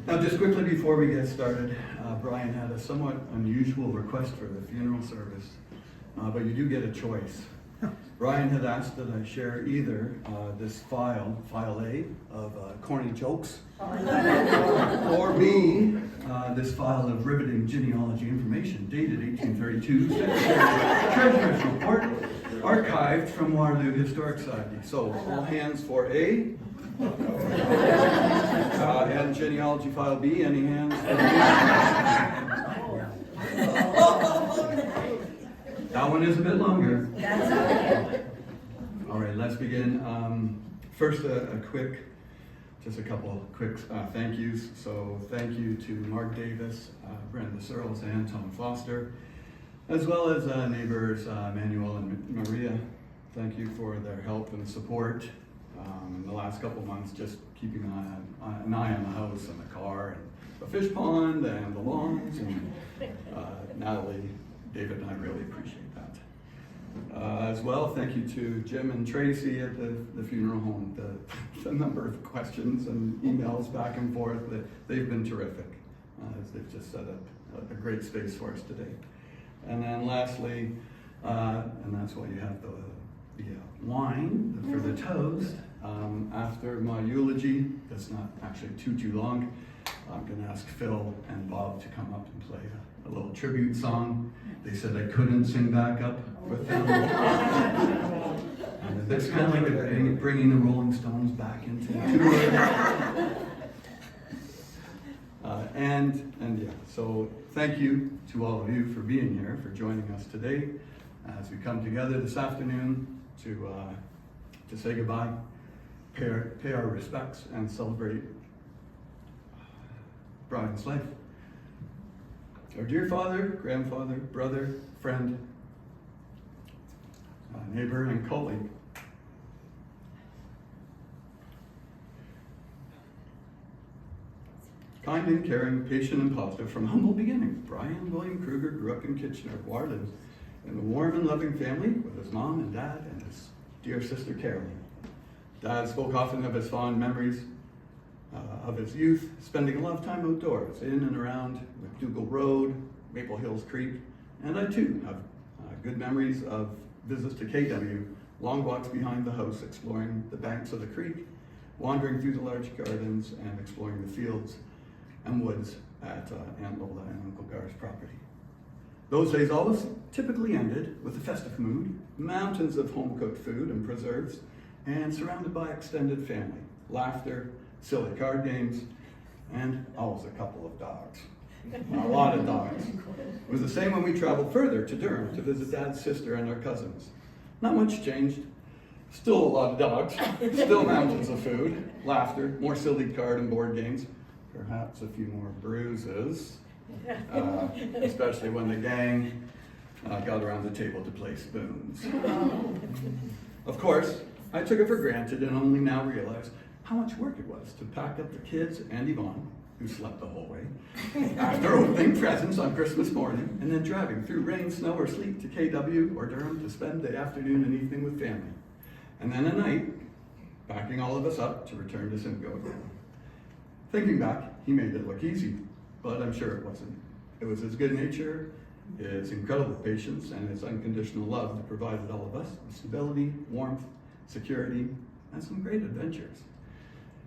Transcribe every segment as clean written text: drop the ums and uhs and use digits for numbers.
Now, just quickly before we get started, Brian had a somewhat unusual request for the funeral service, but you do get a choice. Brian had asked that I share either this file A of corny jokes, or B, this file of riveting genealogy information dated 1832, Treasurer's Report, archived from Waterloo Historic Society. So, all hands for A. And genealogy file B, any hands for B? That one is a bit longer. All right, let's begin. First, just a couple quick thank yous. So thank you to Mark Davis, Brenda Searles, and Tom Foster, as well as neighbors Manuel and Maria. Thank you for their help and support in the last couple of months, just keeping an eye on the house and the car and the fish pond and the lawns. And Natalie, David, and I really appreciate that. As well, thank you to Jim and Tracy at the funeral home. The number of questions and emails back and forth, they've been terrific. As they've just set up a great space for us today. And then lastly, and that's why you have the wine for the toast. After my eulogy, that's not actually too long, I'm going to ask Phil and Bob to come up and play a little tribute song. They said I couldn't sing back up with them. And it's kind of like bringing the Rolling Stones back into the and yeah, so thank you to all of you for being here, for joining us today as we come together this afternoon to say goodbye, pay our respects, and celebrate Brian's life. Our dear father, grandfather, brother, friend, neighbor, and colleague. Kind and caring, patient and positive, from humble beginnings, Brian William Kruger grew up in Kitchener, Waterloo, in a warm and loving family with his mom and dad and his dear sister Caroline. Dad spoke often of his fond memories of his youth, spending a lot of time outdoors, in and around McDougall Road, Maple Hills Creek, and I too have good memories of visits to KW, long walks behind the house, exploring the banks of the creek, wandering through the large gardens, and exploring the fields and woods at Aunt Lola and Uncle Gar's property. Those days always typically ended with a festive mood, mountains of home-cooked food and preserves, and surrounded by extended family, laughter, silly card games, and always a couple of dogs. A lot of dogs. It was the same when we traveled further to Durham to visit Dad's sister and our cousins. Not much changed. Still a lot of dogs, still mountains of food, laughter, more silly card and board games, perhaps a few more bruises, especially when the gang got around the table to play spoons. Of course, I took it for granted and only now realize how much work it was to pack up the kids and Yvonne, who slept the whole way, after opening presents on Christmas morning, and then driving through rain, snow, or sleet to KW or Durham to spend the afternoon and evening with family. And then at night, packing all of us up to return to Simcoe again. Thinking back, he made it look easy, but I'm sure it wasn't. It was his good nature, his incredible patience, and his unconditional love that provided all of us with stability, warmth, security, and some great adventures.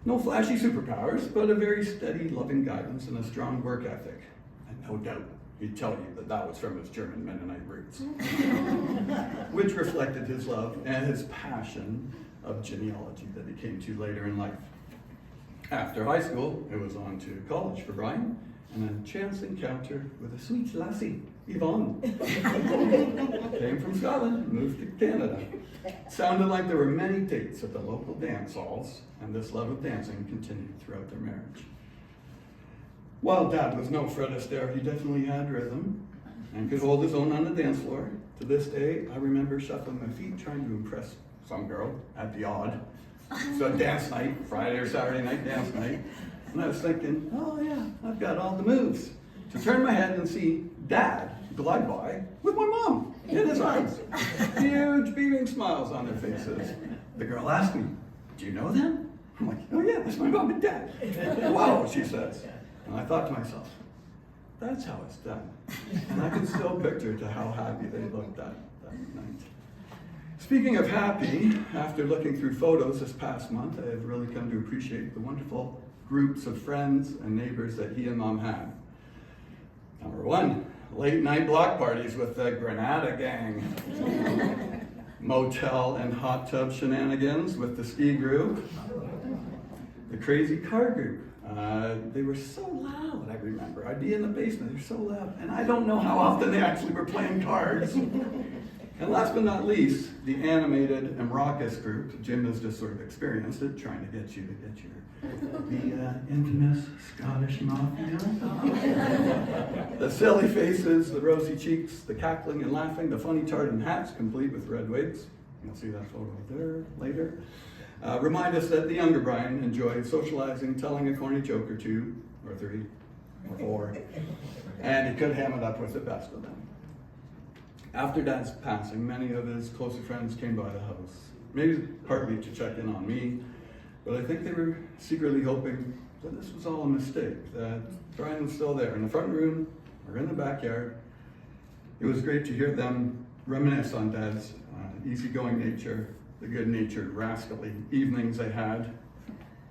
No flashy superpowers, but a very steady, loving guidance and a strong work ethic. And no doubt, he'd tell you that was from his German Mennonite roots, which reflected his love and his passion of genealogy that he came to later in life. After high school, it was on to college for Brian, and a chance encounter with a sweet lassie, Yvonne. Came from Scotland, moved to Canada. Sounded like there were many dates at the local dance halls, and this love of dancing continued throughout their marriage. While Dad was no Fred Astaire, he definitely had rhythm and could hold his own on the dance floor. To this day, I remember shuffling my feet trying to impress some girl at the odd. So dance night, Friday or Saturday night dance night. And I was thinking, oh yeah, I've got all the moves. To turn my head and see Dad glide by with my mom in his arms. Huge beaming smiles on their faces. The girl asked me, do you know them? I'm like, oh yeah, that's my mom and dad. Wow, she says. And I thought to myself, that's how it's done. And I can still picture to how happy they looked that night. Speaking of happy, after looking through photos this past month, I have really come to appreciate the wonderful groups of friends and neighbors that he and Mom had. Number one, late night block parties with the Granada gang. Motel and hot tub shenanigans with the ski group. The crazy car group. They were so loud, I remember. I'd be in the basement, they're so loud. And I don't know how often they actually were playing cards. And last but not least, the animated and raucous group. Jim has just sort of experienced it, trying to get the infamous Scottish Mafia. The silly faces, the rosy cheeks, the cackling and laughing, the funny tartan hats, complete with red wigs. You'll see that photo there later. Remind us that the younger Brian enjoyed socializing, telling a corny joke or two, or three, or four, and he could ham it up with the best of them. After Dad's passing, many of his closer friends came by the house, maybe partly to check in on me, but I think they were secretly hoping that this was all a mistake, that Brian was still there in the front room or in the backyard. It was great to hear them reminisce on Dad's easygoing nature, the good-natured, rascally evenings they had.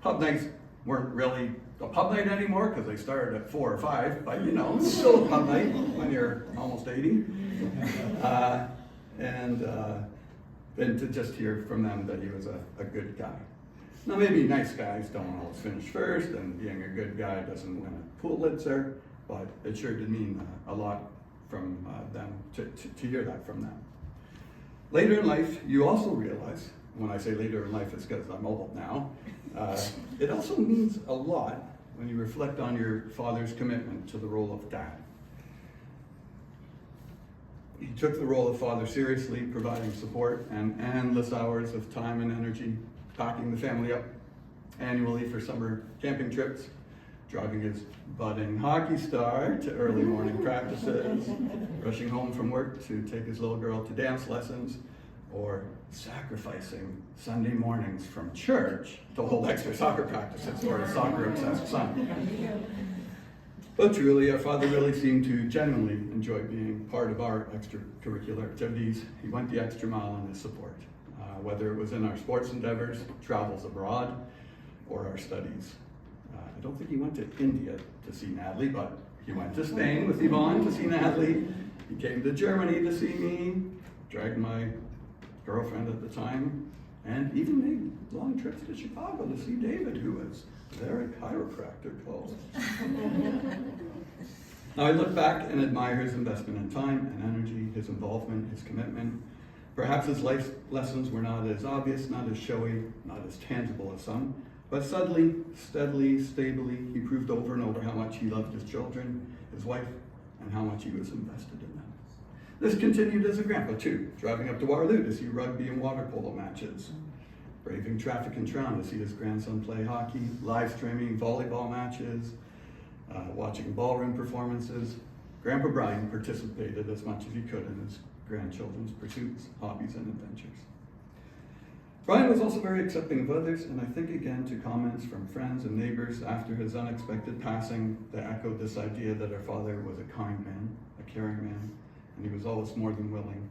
Pub nights weren't really a pub night anymore because they started at 4 or 5, but you know, it's still a pub night when you're almost 80. And to just hear from them that he was a good guy. Now maybe nice guys don't always finish first, and being a good guy doesn't win a Pulitzer, but it sure did mean a lot from them to hear that from them. Later in life, you also realize, when I say later in life, it's because I'm old now, it also means a lot when you reflect on your father's commitment to the role of dad. He took the role of father seriously, providing support and endless hours of time and energy, packing the family up annually for summer camping trips, driving his budding hockey star to early morning practices, rushing home from work to take his little girl to dance lessons, or sacrificing Sunday mornings from church to hold extra soccer practices for his soccer-obsessed son. But truly, our father really seemed to genuinely enjoy being part of our extracurricular activities. He went the extra mile in his support, whether it was in our sports endeavors, travels abroad, or our studies. I don't think he went to India to see Natalie, but he went to Spain with Yvonne to see Natalie. He came to Germany to see me, dragged my girlfriend at the time, and even made long trips to Chicago to see David, who was there at chiropractor close. Now I look back and admire his investment in time and energy, his involvement, his commitment. Perhaps his life lessons were not as obvious, not as showy, not as tangible as some, but subtly, steadily, stably, he proved over and over how much he loved his children, his wife, and how much he was invested in them. This continued as a grandpa too, driving up to Waterloo to see rugby and water polo matches, braving traffic in Toronto to see his grandson play hockey, live streaming volleyball matches, watching ballroom performances. Grandpa Brian participated as much as he could in his grandchildren's pursuits, hobbies, and adventures. Brian was also very accepting of others, and I think again to comments from friends and neighbors after his unexpected passing that echoed this idea that our father was a kind man, a caring man, and he was always more than willing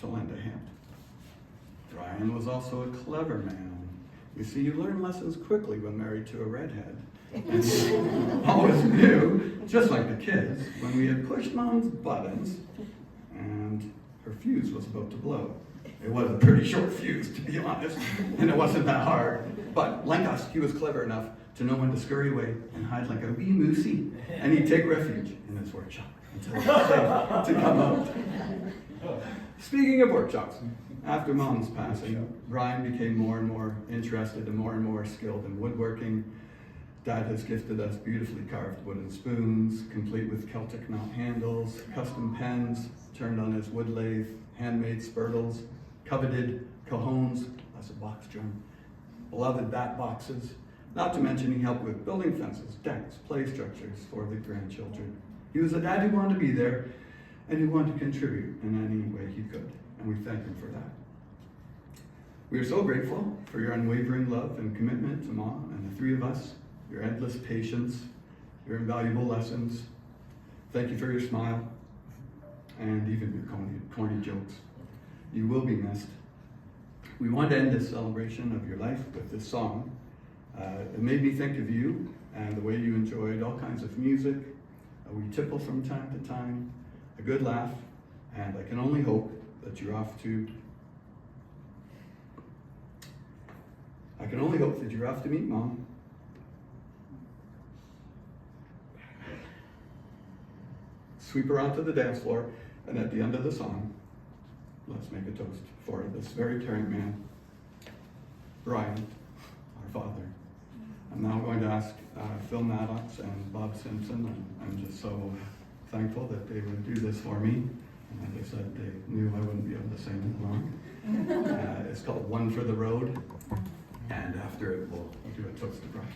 to lend a hand. Brian was also a clever man. You see, you learn lessons quickly when married to a redhead. And he always knew, just like the kids, when we had pushed Mom's buttons and her fuse was about to blow. It was a pretty short fuse, to be honest, and it wasn't that hard. But like us, he was clever enough to know when to scurry away and hide like a wee moosey, and he'd take refuge in his workshop until it was safe to come out. Speaking of workshops, after Mom's passing, Brian became more and more interested and more skilled in woodworking. Dad has gifted us beautifully carved wooden spoons, complete with Celtic knot handles, custom pens, turned on his wood lathe, handmade spurtles, coveted cajones, that's a box drum, beloved bat boxes, not to mention he helped with building fences, decks, play structures for the grandchildren. He was a dad who wanted to be there and who wanted to contribute in any way he could, and we thank him for that. We are so grateful for your unwavering love and commitment to Mom and the three of us, your endless patience, your invaluable lessons. Thank you for your smile and even your corny jokes. You will be missed. We want to end this celebration of your life with this song. It made me think of you and the way you enjoyed all kinds of music. We tipple from time to time, a good laugh, and I can only hope that you're off to meet Mom. Sweep her onto the dance floor, and at the end of the song, let's make a toast for this very caring man, Brian, our father. I'm now going to ask Phil Maddox and Bob Simpson, and I'm just so thankful that they would do this for me. And like I said, they knew I wouldn't be able to sing it long. It's called One for the Road, and after it, we'll do a toast to Brian.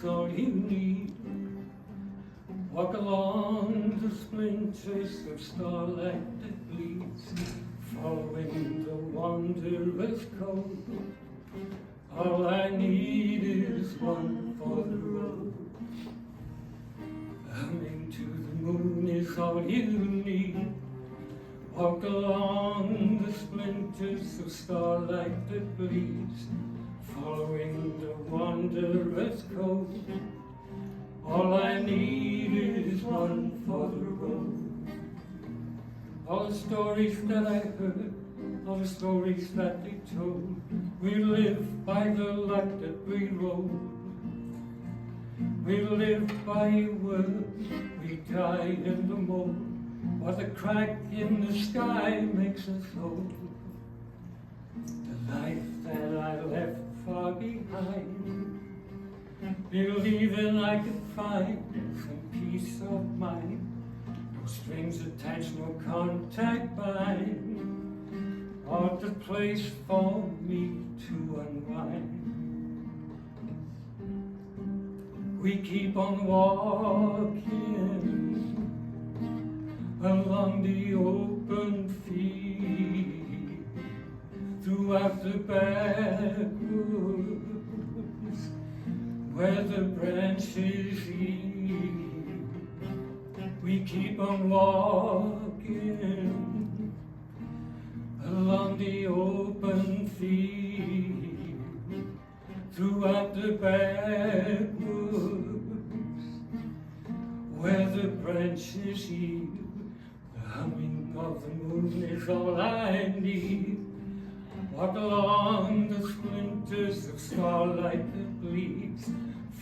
All you need. Walk along the splinters of starlight that bleeds, following the wanderer's code. All I need is one for the road. Humming to the moon is all you need. Walk along the splinters of starlight that bleeds, following the wanderer's code. All I need is one for the road. All the stories that I heard, all the stories that they told, we live by the light that we rode. We live by your word, we die in the mold, while the crack in the sky makes us old. The life that I left far behind, believing I could find some peace of mind. No strings attached, no contact bind, or the place for me to unwind. We keep on walking along the open field, throughout the backwoods where the branches yield. We keep on walking along the open field, throughout the backwoods where the branches yield. The humming of the moon is all I need. Walk along the splinters of starlight that bleeds,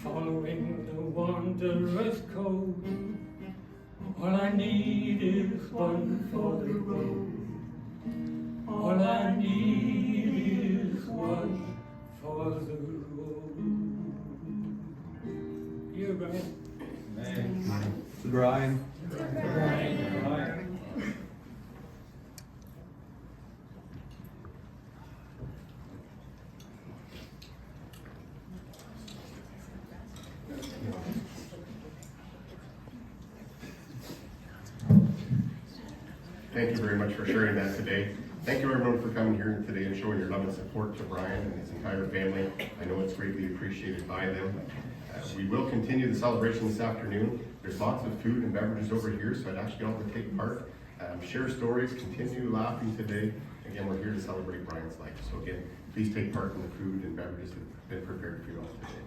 following the wanderer's code. All I need is one for the road. All I need is one for the road. You're right. Brian. Thank you very much for sharing that today. Thank you everyone for coming here today and showing your love and support to Brian and his entire family. I know it's greatly appreciated by them. We will continue the celebration this afternoon. There's lots of food and beverages over here, so I'd ask you all to take part, share stories, continue laughing today. Again, we're here to celebrate Brian's life. So again, please take part in the food and beverages that have been prepared for you all today.